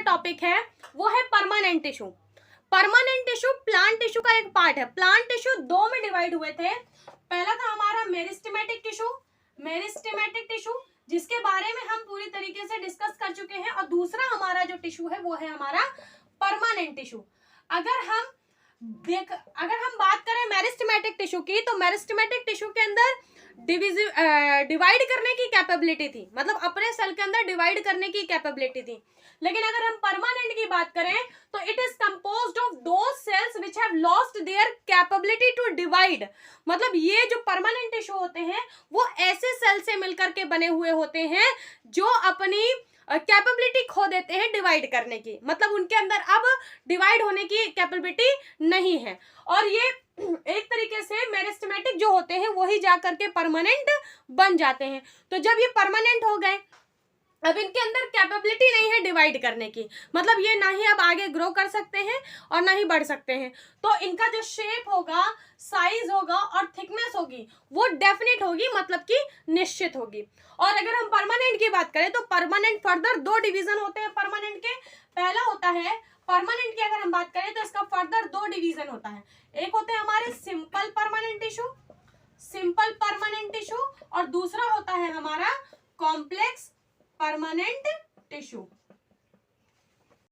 Topic है वो है permanent tissue. Permanent tissue plant tissue का एक पार्ट है। प्लांट टिश्यू दो में डिवाइड हुए थे। पहला था हमारा मेरिस्टेमेटिक टिश्यू, मेरिस्टेमेटिक टिश्यू जिसके बारे में हम पूरी तरीके से डिस्कस कर चुके हैं, और दूसरा हमारा जो टिश्यू है वो है हमारा परमानेंट टिश्यू। अगर हम बात करें मेरिस्टेमेटिक टिश्यू की, तो मेरिस्टेमेटिक टिश्यू के अंदर डिवाइड करने की कैपेबिलिटी थी, मतलब अपने सेल के अंदर डिवाइड करने की कैपेबिलिटी थी। लेकिन अगर हम परमानेंट की बात करें तो it is composed of those cells which have lost their capability to divide. मतलब ये जो परमानेंट टिश्यू होते हैं वो ऐसे सेल से मिलकर के बने हुए होते हैं जो अपनी कैपेबिलिटी खो देते हैं डिवाइड करने की, मतलब उनके अंदर अब डिवाइड होने की कैपेबिलिटी नहीं है, और ये एक तरीके से मेरिस्टेमेटिक जो होते हैं वही जाकर के परमानेंट बन जाते हैं। तो जब ये परमानेंट हो गए, अब इनके अंदर कैपेबिलिटी नहीं है डिवाइड करने की, मतलब ये ना ही अब आगे ग्रो कर सकते हैं और ना ही बढ़ सकते हैं, तो इनका जो शेप होगा, साइज होगा और थिकनेस होगी वो डेफिनेट होगी, मतलब कि निश्चित होगी। और अगर हम परमानेंट की बात करें तो परमानेंट फर्दर दो डिवीजन होते हैं परमानेंट के। पहला होता है परमानेंट की अगर हम बात करें तो इसका फर्दर दो डिवीजन होता है। एक होते हैं हमारे simple permanent tissue, simple permanent tissue, और दूसरा होता है हमारा कॉम्प्लेक्स परमानेंट टिश्यू।